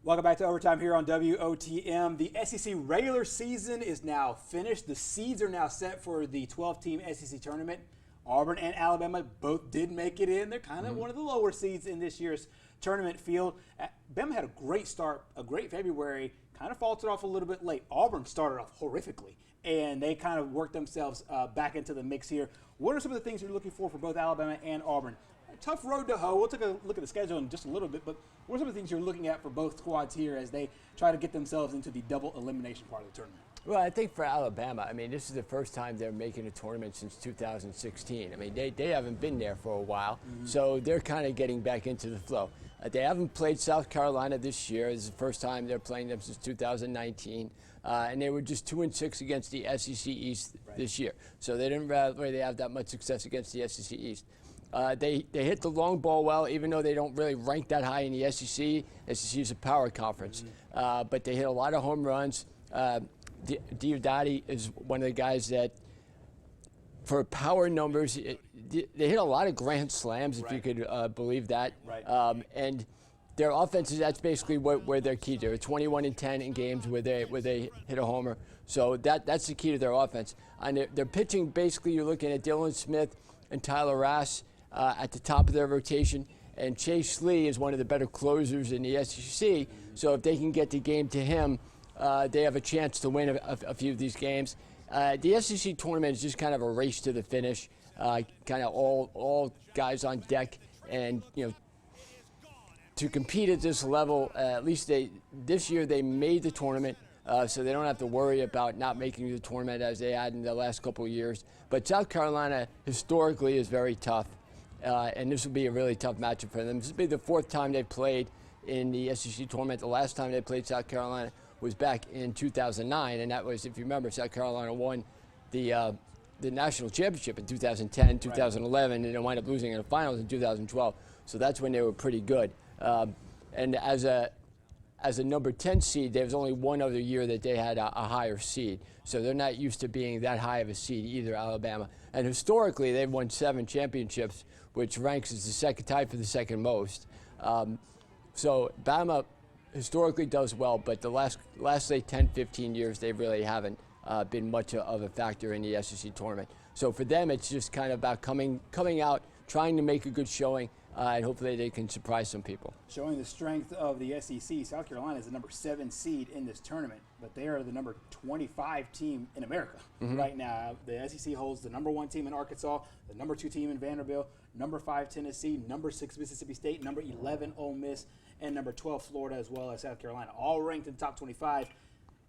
Welcome back to Overtime here on WOTM. The SEC regular season is now finished. The seeds are now set for the 12-team SEC tournament. Auburn and Alabama both did make it in. They're kind of one of the lower seeds in this year's tournament field. Bama had a great start, a great February, kind of faltered off a little bit late. Auburn started off horrifically, and they kind of worked themselves back into the mix here. What are some of the things you're looking for both Alabama and Auburn? Tough road to hoe. We'll take a look at the schedule in just a little bit, but what are some of the things you're looking at for both squads here as they try to get themselves into the double elimination part of the tournament? Well, I think for Alabama, I mean, this is the first time they're making a tournament since 2016. I mean, they haven't been there for a while, so they're kind of getting back into the flow. They haven't played South Carolina this year. This is the first time they're playing them since 2019, and they were just 2-6 against the SEC East this year. So they didn't really have that much success against the SEC East. They hit the long ball well, even though they don't really rank that high in the SEC. SEC is a power conference, but they hit a lot of home runs. Diodati is one of the guys that, for power numbers, they hit a lot of grand slams, if you could believe that. And their offenses, that's basically where they're key. They're 21-10 in games where they hit a homer. So that's the key to their offense. And their pitching, basically, you're looking at Dylan Smith and Tyler Rass at the top of their rotation, and Chase Lee is one of the better closers in the SEC. So if they can get the game to him, they have a chance to win a few of these games. The SEC tournament is just kind of a race to the finish, kind of all guys on deck, and to compete at this level, at least this year they made the tournament. So they don't have to worry about not making the tournament as they had in the last couple of years. But South Carolina historically is very tough, and this will be a really tough matchup for them. This will be the fourth time they've played in the SEC tournament. The last time they played South Carolina was back in 2009, and that was, if you remember, South Carolina won the national championship in 2010, 2011, and they wound up losing in the finals in 2012. So that's when they were pretty good. And as a number 10 seed, there's only one other year that they had a higher seed. So they're not used to being that high of a seed either, Alabama. And historically, they've won 7 championships, which ranks as the second, tied for the second most. So Bama historically does well, but the last say 10, 15 years, they really haven't been much of a factor in the SEC tournament. So for them, it's just kind of about coming out, trying to make a good showing, and hopefully they can surprise some people. Showing the strength of the SEC, South Carolina is the number 7 seed in this tournament, but they are the number 25 team in America right now. The SEC holds the number 1 team in Arkansas, the number 2 team in Vanderbilt, number 5 Tennessee, number 6 Mississippi State, number 11 Ole Miss, and number 12 Florida, as well as South Carolina, all ranked in the top 25.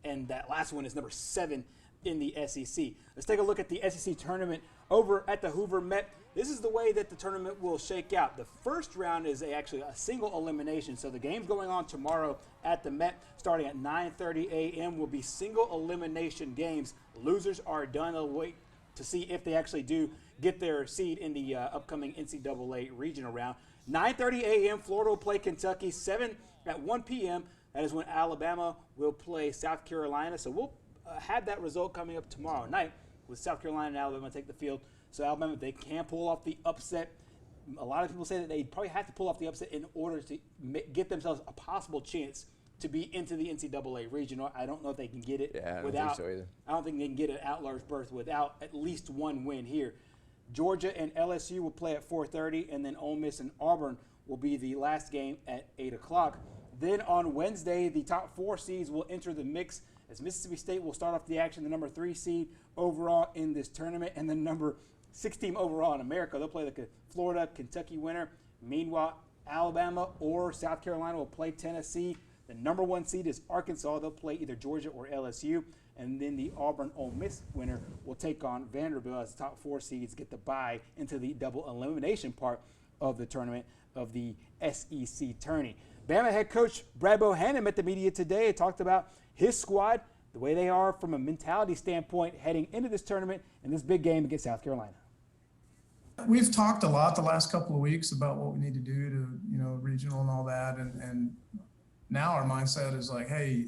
And that last one is number 7 in the SEC. Let's take a look at the SEC tournament over at the Hoover Met. This is the way that the tournament will shake out. The first round is actually a single elimination. So the game's going on tomorrow at the Met, starting at 9:30 a.m. will be single elimination games. Losers are done. They'll wait to see if they actually do get their seed in the upcoming NCAA regional round. 9:30 a.m. Florida will play Kentucky. At 1 p.m. That is when Alabama will play South Carolina. So we'll have that result coming up tomorrow night with South Carolina and Alabama take the field. So Alabama, they can pull off the upset. A lot of people say that they probably have to pull off the upset in order to get themselves a possible chance to be into the NCAA regional. I don't know if they can get it without. I don't think they can get an at-large berth without at least one win here. Georgia and LSU will play at 4:30, and then Ole Miss and Auburn will be the last game at 8 o'clock. Then on Wednesday, the top 4 seeds will enter the mix as Mississippi State will start off the action, the number 3 seed overall in this tournament, and the number 6 team overall in America. They'll play the Florida, Kentucky winner. Meanwhile, Alabama or South Carolina will play Tennessee. The number 1 seed is Arkansas. They'll play either Georgia or LSU. And then the Auburn-Ole Miss winner will take on Vanderbilt as the top 4 seeds get the bye into the double elimination part of the tournament of the SEC tourney. Bama head coach Brad Bohannon met the media today and talked about his squad, the way they are from a mentality standpoint heading into this tournament and this big game against South Carolina. We've talked a lot the last couple of weeks about what we need to do to, regional and all that. And now our mindset is like, hey,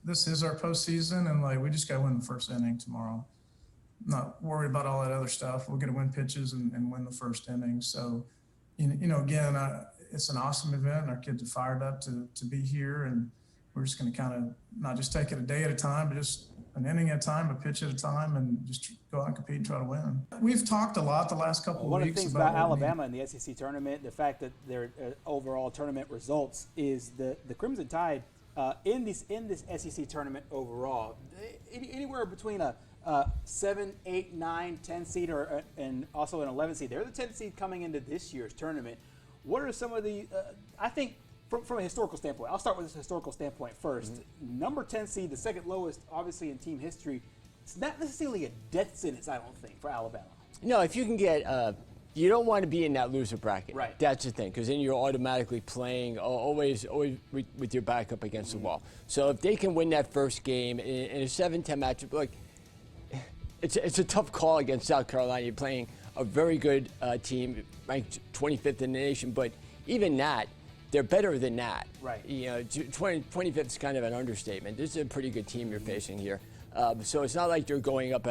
this is our postseason, and like we just got to win the first inning tomorrow. Not worried about all that other stuff. We're going to win pitches and win the first inning. So, again, it's an awesome event. Our kids are fired up to be here, and we're just going to kind of not just take it a day at a time, but just an inning at a time, a pitch at a time, and just go out and compete and try to win. We've talked a lot the last couple of weeks. One of the things about Alabama in the SEC tournament, the fact that their overall tournament results is the Crimson Tide in this SEC tournament overall, anywhere between a 7, 8, 9, 10 seed and also an 11 seed. They're the 10th seed coming into this year's tournament. What are some of the I think from a historical standpoint, I'll start with this historical standpoint first. Mm-hmm. Number 10 seed, the second lowest, obviously, in team history. It's not necessarily a death sentence, I don't think, for Alabama. No, if you can get you don't want to be in that loser bracket. Right. That's the thing, because then you're automatically playing always with your back up against the wall. So if they can win that first game in a 7-10 matchup, like it's a tough call against South Carolina. You're playing a very good team, ranked 25th in the nation, but even that, they're better than that. Right. 25th is kind of an understatement. This is a pretty good team you're facing here. So it's not like you're going up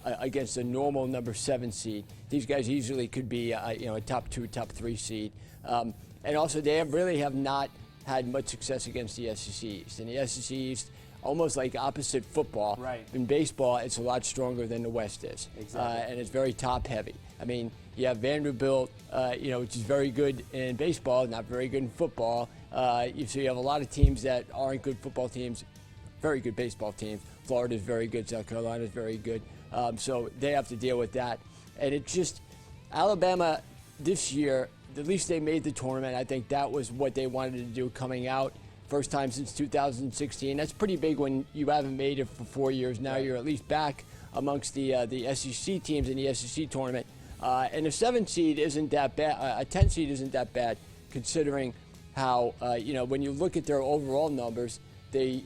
against a normal number 7 seed. These guys easily could be a top 2, top 3 seed. And also they really have not had much success against the SEC East. And the SEC East, almost like opposite football. Right. In baseball, it's a lot stronger than the West is. Exactly. And it's very top heavy. I mean, you have Vanderbilt, which is very good in baseball, not very good in football. So you have a lot of teams that aren't good football teams, very good baseball teams. Florida's very good. South Carolina's very good. So they have to deal with that. And it's just Alabama this year, at least they made the tournament. I think that was what they wanted to do coming out. First time since 2016. That's pretty big when you haven't made it for 4 years. Now you're at least back amongst the SEC teams in the SEC tournament. And a 7 seed isn't that bad. A 10 seed isn't that bad, considering how when you look at their overall numbers, they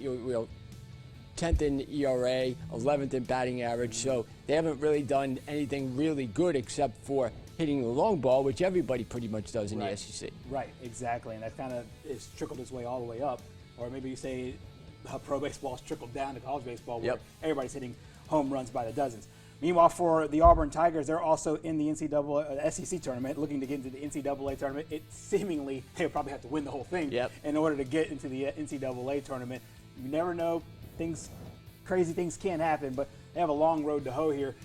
10th in ERA, 11th in batting average. So they haven't really done anything really good except for hitting the long ball, which everybody pretty much does in the SEC. Right, exactly. And that kind of is trickled its way all the way up. Or maybe you say how pro baseball has trickled down to college baseball, where everybody's hitting home runs by the dozens. Meanwhile, for the Auburn Tigers, they're also in the SEC tournament, looking to get into the NCAA tournament. It seemingly, they'll probably have to win the whole thing in order to get into the NCAA tournament. You never know. Crazy things can happen, but they have a long road to hoe here.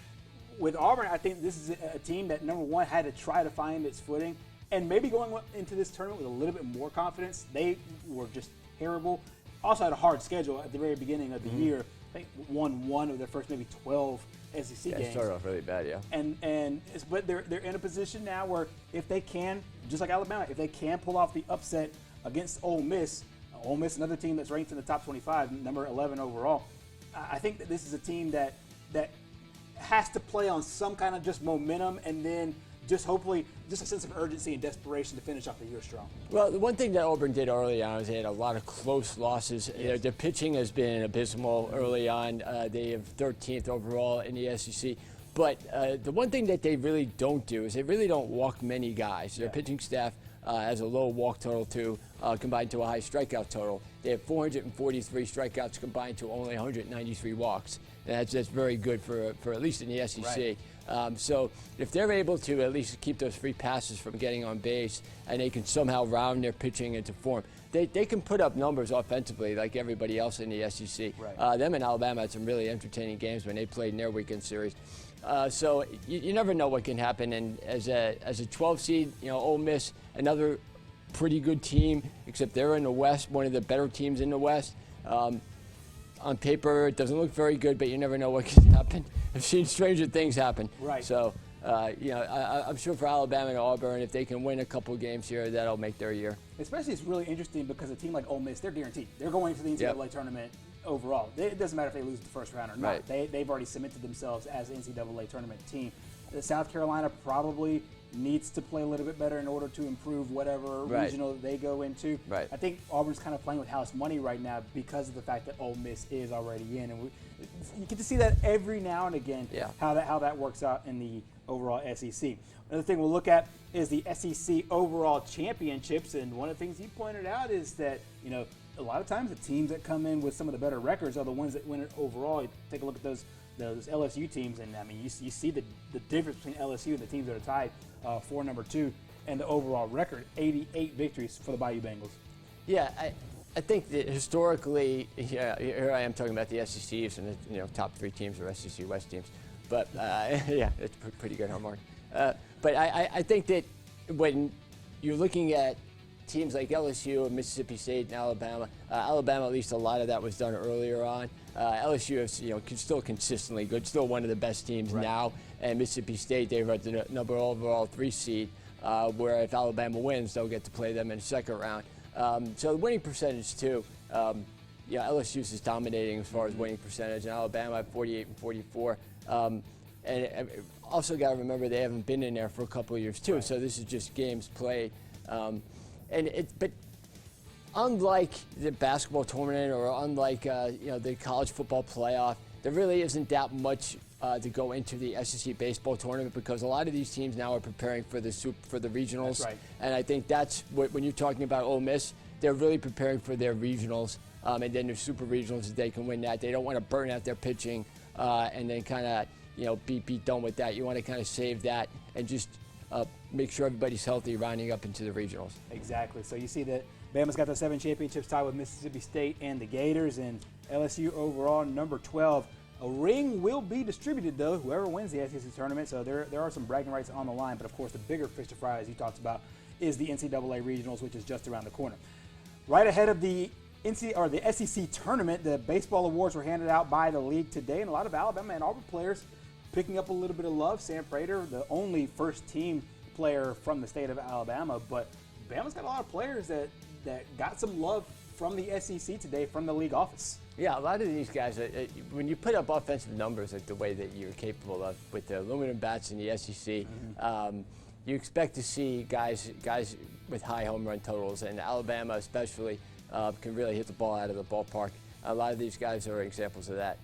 With Auburn, I think this is a team that, number one, had to try to find its footing, and maybe going into this tournament with a little bit more confidence. They were just terrible. Also had a hard schedule at the very beginning of the year. I think won one of their first maybe 12 SEC games. They started off really bad, But they're in a position now where if they can, just like Alabama, if they can pull off the upset against Ole Miss, another team that's ranked in the top 25, number 11 overall, I think that this is a team that has to play on some kind of just momentum, and then just hopefully just a sense of urgency and desperation to finish off the year strong. Well, the one thing that Auburn did early on is they had a lot of close losses. Yes. Their pitching has been abysmal early on. They have 13th overall in the SEC. But the one thing that they really don't do is they really don't walk many guys. Their pitching staff has a low walk total too, combined to a high strikeout total. They have 443 strikeouts combined to only 193 walks. And that's very good for at least in the SEC. Right. So if they're able to at least keep those free passes from getting on base, and they can somehow round their pitching into form, they can put up numbers offensively like everybody else in the SEC. Right. Them and Alabama had some really entertaining games when they played in their weekend series. So you never know what can happen. And as a 12 seed, Ole Miss, another pretty good team, except they're in the West, one of the better teams in the West. On paper, it doesn't look very good, but you never know what can happen. I've seen stranger things happen. Right. So, I'm sure for Alabama and Auburn, if they can win a couple games here, that'll make their year. Especially, it's really interesting because a team like Ole Miss, they're guaranteed. They're going to the NCAA tournament overall. It doesn't matter if they lose the first round or not. Right. They've already cemented themselves as an NCAA tournament team. South Carolina probably needs to play a little bit better in order to improve whatever regional they go into. Right. I think Auburn's kind of playing with house money right now because of the fact that Ole Miss is already in, and you get to see that every now and again. How that works out in the overall SEC. Another thing we'll look at is the SEC overall championships, and one of the things you pointed out is that a lot of times the teams that come in with some of the better records are the ones that win it overall. You take a look at those LSU teams, and I mean you see the difference between LSU and the teams that are tied for number 2 and the overall record, 88 victories for the Bayou Bengals. Yeah, I think that historically, yeah, here I am talking about the SECs and the top 3 teams are SEC West teams, but yeah, it's pretty good homework. But I think that when you're looking at teams like LSU and Mississippi State and Alabama, Alabama, at least a lot of that was done earlier on. LSU is still consistently good, still one of the best teams now, and Mississippi State, they're at the number overall 3 seed, where if Alabama wins, they'll get to play them in the second round. So the winning percentage too, LSU is dominating as far as winning percentage, and Alabama at 48 and 44. And also got to remember they haven't been in there for a couple of years too, so this is just games played. But unlike the basketball tournament or unlike the college football playoff, there really isn't that much to go into the SEC baseball tournament because a lot of these teams now are preparing for the regionals. That's right. And I think that's when you're talking about Ole Miss, they're really preparing for their regionals, and then their super regionals if they can win that. They don't want to burn out their pitching and then kind of be done with that. You want to kind of save that and just make sure everybody's healthy rounding up into the regionals. Exactly. So you see that Bama's got the 7 championships tied with Mississippi State and the Gators, and LSU overall number 12. A ring will be distributed, though, whoever wins the SEC tournament, so there are some bragging rights on the line. But, of course, the bigger fish to fry, as you talked about, is the NCAA regionals, which is just around the corner. Right ahead of the SEC tournament, the baseball awards were handed out by the league today, and a lot of Alabama and Auburn players picking up a little bit of love. Sam Prater, the only first-team player from the state of Alabama, but Bama's got a lot of players that got some love from the SEC today from the league office. Yeah, a lot of these guys, when you put up offensive numbers like the way that you're capable of with the aluminum bats in the SEC, you expect to see guys with high home run totals, and Alabama especially can really hit the ball out of the ballpark. A lot of these guys are examples of that.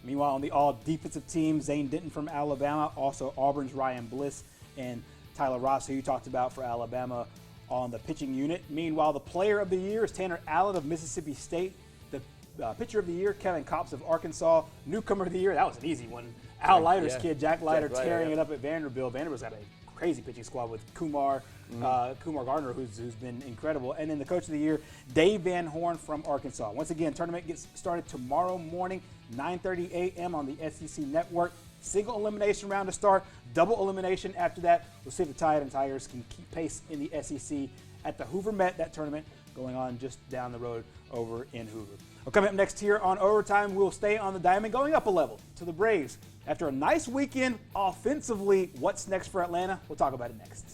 Meanwhile, on the all-defensive team, Zane Denton from Alabama, also Auburn's Ryan Bliss and Tyler Ross, who you talked about for Alabama on the pitching unit. Meanwhile, the player of the year is Tanner Allen of Mississippi State. The pitcher of the year, Kevin Kopps of Arkansas. Newcomer of the year, that was an easy one. Al Leiter's kid, Jack Leiter, tearing it up at Vanderbilt. Vanderbilt's got a crazy pitching squad with Kumar Gardner, who's been incredible. And then the coach of the year, Dave Van Horn from Arkansas. Once again, tournament gets started tomorrow morning, 9:30 a.m. on the SEC Network. Single elimination round to start, double elimination after that. We'll see if the Tide and Tigers can keep pace in the SEC at the Hoover Met, that tournament going on just down the road over in Hoover. Well, coming up next here on Overtime, we'll stay on the diamond, going up a level to the Braves. After a nice weekend offensively, what's next for Atlanta? We'll talk about it next.